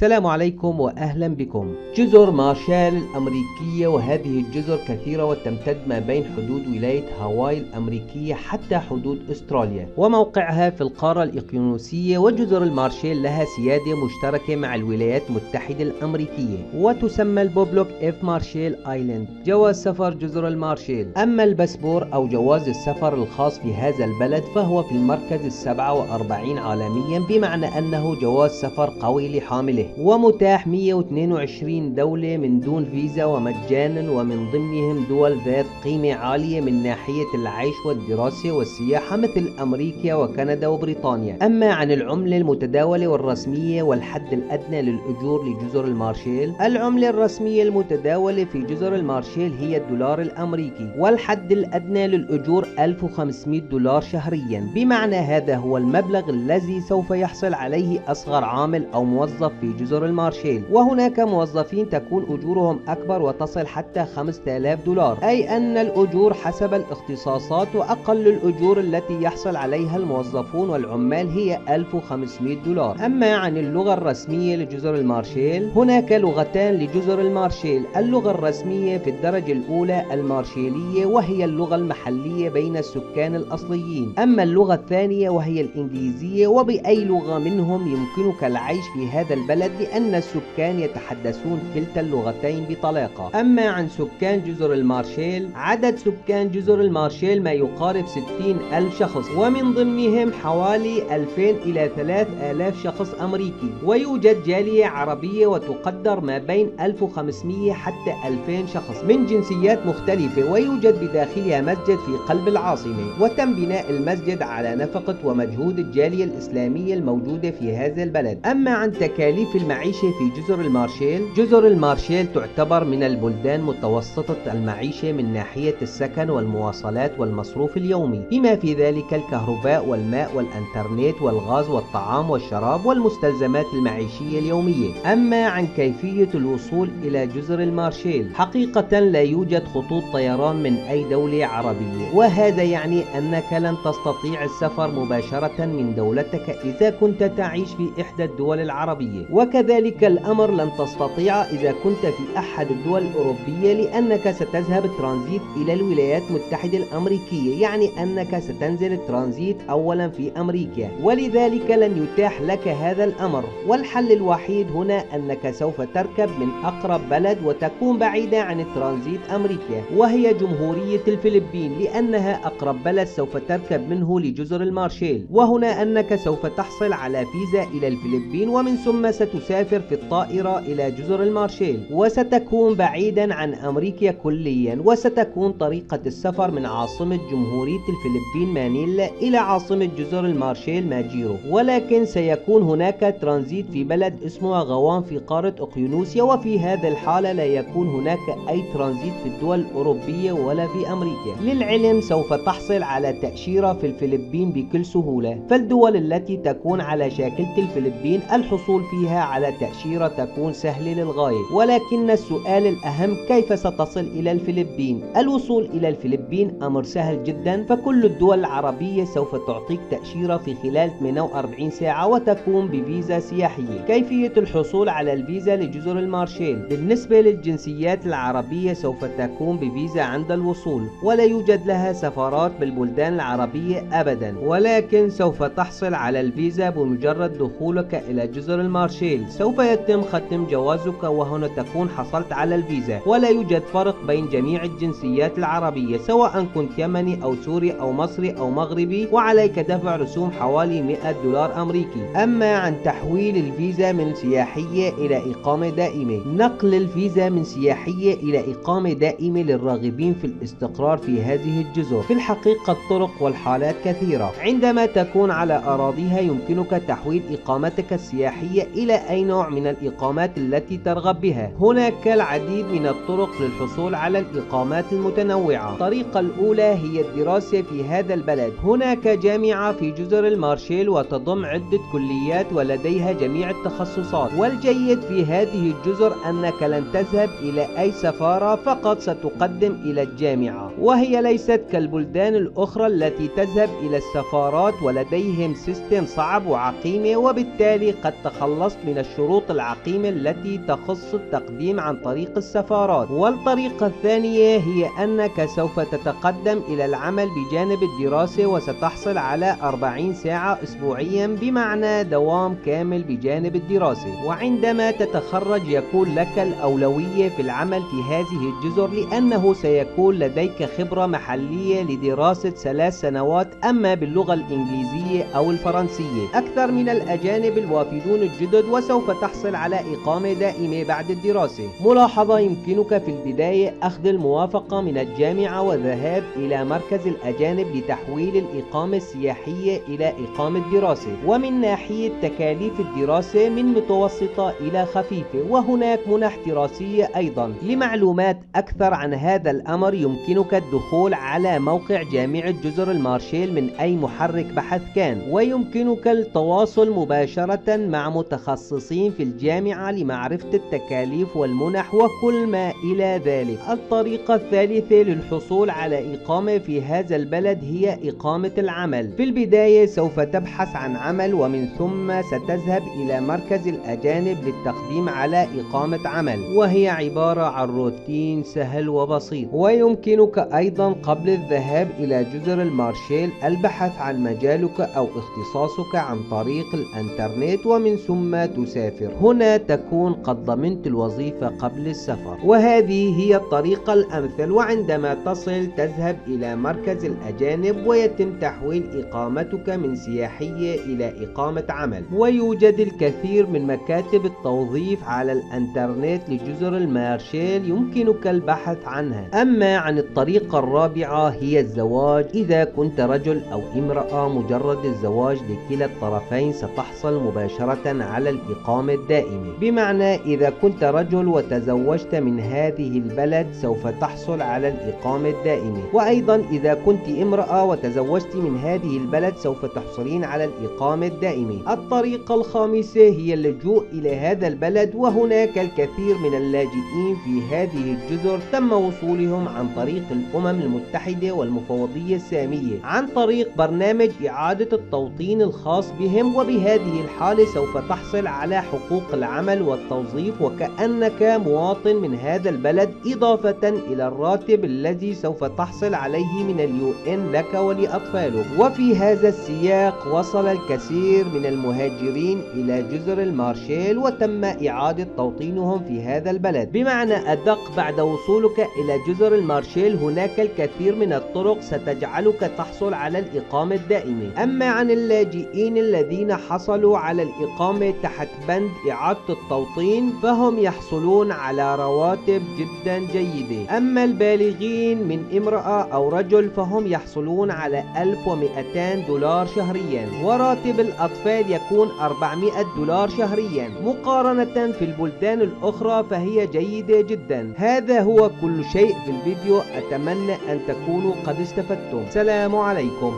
السلام عليكم وأهلا بكم. جزر مارشال الأمريكية، وهذه الجزر كثيرة وتمتد ما بين حدود ولاية هاواي الأمريكية حتى حدود أستراليا، وموقعها في القارة الإقيانوسية. وجزر المارشال لها سيادة مشتركة مع الولايات المتحدة الأمريكية، وتسمى البوبلوك اف مارشال ايلاند. جواز سفر جزر المارشال. أما الباسبور أو جواز السفر الخاص في هذا البلد فهو في المركز 47 عالميا، بمعنى أنه جواز سفر قوي لحامله، ومتاح 122 دولة من دون فيزا ومجانا، ومن ضمنهم دول ذات قيمة عالية من ناحية العيش والدراسة والسياحة مثل أمريكا وكندا وبريطانيا. أما عن العملة المتداولة والرسمية والحد الأدنى للأجور لجزر المارشال، العملة الرسمية المتداولة في جزر المارشال هي الدولار الأمريكي، والحد الأدنى للأجور 1500 دولار شهريا، بمعنى هذا هو المبلغ الذي سوف يحصل عليه أصغر عامل أو موظف في جزر المارشال. وهناك موظفين تكون أجورهم أكبر وتصل حتى 5000 دولار، أي أن الأجور حسب الاختصاصات، وأقل الأجور التي يحصل عليها الموظفون والعمال هي 1500 دولار. أما عن اللغة الرسمية لجزر المارشال، هناك لغتان لجزر المارشال. اللغة الرسمية في الدرجة الأولى المارشالية، وهي اللغة المحلية بين السكان الأصليين. أما اللغة الثانية وهي الإنجليزية، وبأي لغة منهم يمكنك العيش في هذا البلد، لأن السكان يتحدثون كلتا اللغتين بطلاقة. أما عن سكان جزر المارشال، عدد سكان جزر المارشال ما يقارب 60,000 شخص، ومن ضمنهم حوالي 2000 إلى 3000 شخص أمريكي. ويوجد جالية عربية وتقدر ما بين 1500 حتى 2000 شخص من جنسيات مختلفة، ويوجد بداخلها مسجد في قلب العاصمة، وتم بناء المسجد على نفقة ومجهود الجالية الإسلامية الموجودة في هذا البلد. أما عن تكاليف المعيشة في جزر المارشال، جزر المارشال تعتبر من البلدان متوسطة المعيشة من ناحية السكن والمواصلات والمصروف اليومي، بما في ذلك الكهرباء والماء والإنترنت والغاز والطعام والشراب والمستلزمات المعيشية اليومية. أما عن كيفية الوصول إلى جزر المارشال، حقيقة لا يوجد خطوط طيران من أي دولة عربية، وهذا يعني أنك لن تستطيع السفر مباشرة من دولتك إذا كنت تعيش في إحدى الدول العربية، وكذلك الأمر لن تستطيع إذا كنت في أحد الدول الأوروبية، لأنك ستذهب ترانزيت إلى الولايات المتحدة الأمريكية، يعني أنك ستنزل ترانزيت أولا في أمريكا، ولذلك لن يتاح لك هذا الأمر. والحل الوحيد هنا أنك سوف تركب من أقرب بلد وتكون بعيدة عن الترانزيت أمريكا، وهي جمهورية الفلبين، لأنها أقرب بلد سوف تركب منه لجزر المارشال. وهنا أنك سوف تحصل على فيزا إلى الفلبين، ومن ثم ستسافر في الطائرة إلى جزر المارشال، وستكون بعيدا عن أمريكا كليا. وستكون طريقة السفر من عاصمة جمهورية الفلبين مانيلا إلى عاصمة جزر المارشال ماجيرو، ولكن سيكون هناك ترانزيت في بلد اسمه غوان في قارة أقيانوسيا، وفي هذا الحالة لا يكون هناك أي ترانزيت في الدول الأوروبية ولا في أمريكا. للعلم سوف تحصل على تأشيرة في الفلبين بكل سهولة، فالدول التي تكون على شاكلة الفلبين الحصول فيها على تأشيرة تكون سهلة للغاية، ولكن السؤال الأهم كيف ستصل إلى الفلبين؟ الوصول إلى الفلبين أمر سهل جدا، فكل الدول العربية سوف تعطيك تأشيرة في خلال 48 ساعة وتكون بفيزا سياحية. كيفية الحصول على الفيزا لجزر المارشال؟ بالنسبة للجنسيات العربية سوف تكون بفيزا عند الوصول، ولا يوجد لها سفارات بالبلدان العربية أبدا، ولكن سوف تحصل على الفيزا بمجرد دخولك إلى جزر المارشال. سوف يتم ختم جوازك وهنا تكون حصلت على الفيزا، ولا يوجد فرق بين جميع الجنسيات العربية سواء كنت يمني أو سوري أو مصري أو مغربي، وعليك دفع رسوم حوالي 100 دولار أمريكي. أما عن تحويل الفيزا من سياحية إلى إقامة دائمة، نقل الفيزا من سياحية إلى إقامة دائمة للراغبين في الاستقرار في هذه الجزر. في الحقيقة الطرق والحالات كثيرة. عندما تكون على أراضيها يمكنك تحويل إقامتك السياحية إلى أي نوع من الإقامات التي ترغب بها. هناك العديد من الطرق للحصول على الإقامات المتنوعة. الطريقة الأولى هي الدراسة في هذا البلد. هناك جامعة في جزر المارشال وتضم عدة كليات ولديها جميع التخصصات، والجيد في هذه الجزر أنك لن تذهب إلى أي سفارة، فقط ستقدم إلى الجامعة، وهي ليست كالبلدان الأخرى التي تذهب إلى السفارات ولديهم سيستم صعب وعقيمة، وبالتالي قد تخلصت من الشروط العقيمة التي تخص التقديم عن طريق السفارات. والطريقة الثانية هي أنك سوف تتقدم إلى العمل بجانب الدراسة وستحصل على 40 ساعة أسبوعيا، بمعنى دوام كامل بجانب الدراسة. وعندما تتخرج يكون لك الأولوية في العمل في هذه الجزر، لأنه سيكون لديك خبرة محلية لدراسة 3 سنوات، أما باللغة الإنجليزية أو الفرنسية أكثر من الأجانب الوافدون الجدد، وسوف تحصل على إقامة دائمة بعد الدراسة. ملاحظة: يمكنك في البداية أخذ الموافقة من الجامعة والذهاب إلى مركز الأجانب لتحويل الإقامة السياحية إلى إقامة دراسة. ومن ناحية تكاليف الدراسة من متوسطة إلى خفيفة، وهناك منح دراسية أيضا. لمعلومات أكثر عن هذا الأمر يمكنك الدخول على موقع جامعة جزر المارشال من أي محرك بحث كان، ويمكنك التواصل مباشرة مع متخصصين في الجامعة لمعرفة التكاليف والمنح وكل ما إلى ذلك. الطريقة الثالثة للحصول على إقامة في هذا البلد هي إقامة العمل. في البداية سوف تبحث عن عمل، ومن ثم ستذهب إلى مركز الأجانب للتقديم على إقامة عمل، وهي عبارة عن روتين سهل وبسيط. ويمكنك أيضا قبل الذهاب إلى جزر المارشال البحث عن مجالك أو اختصاصك عن طريق الإنترنت، ومن ثم تسافر. هنا تكون قد ضمنت الوظيفة قبل السفر، وهذه هي الطريقة الأمثل. وعندما تصل تذهب إلى مركز الأجانب ويتم تحويل إقامتك من سياحية إلى إقامة عمل. ويوجد الكثير من مكاتب التوظيف على الإنترنت لجزر المارشال يمكنك البحث عنها. أما عن الطريقة الرابعة هي الزواج. إذا كنت رجل أو امرأة، مجرد الزواج لكلا الطرفين ستحصل مباشرة على الإقامة الدائمة، بمعنى إذا كنت رجل وتزوجت من هذه البلد سوف تحصل على الإقامة الدائمة، وأيضا إذا كنت امرأة وتزوجت من هذه البلد سوف تحصلين على الإقامة الدائمة. الطريقة الخامسة هي اللجوء إلى هذا البلد، وهناك الكثير من اللاجئين في هذه الجزر تم وصولهم عن طريق الأمم المتحدة والمفوضية السامية عن طريق برنامج إعادة التوطين الخاص بهم، وبهذه الحالة سوف تحصل على حقوق العمل والتوظيف وكأنك مواطن من هذا البلد، إضافة إلى الراتب الذي سوف تحصل عليه من الUN لك ولأطفالك. وفي هذا السياق وصل الكثير من المهاجرين إلى جزر المارشال وتم إعادة توطينهم في هذا البلد. بمعنى أدق، بعد وصولك إلى جزر المارشال هناك الكثير من الطرق ستجعلك تحصل على الإقامة الدائمة. أما عن اللاجئين الذين حصلوا على الإقامة تحت بند إعادة التوطين فهم يحصلون على رواتب جدا جيدة. أما البالغين من امرأة أو رجل فهم يحصلون على $1200 شهريا، وراتب الأطفال يكون $400 شهريا. مقارنة في البلدان الأخرى فهي جيدة جدا. هذا هو كل شيء في الفيديو، أتمنى أن تكونوا قد استفدتم. سلام عليكم.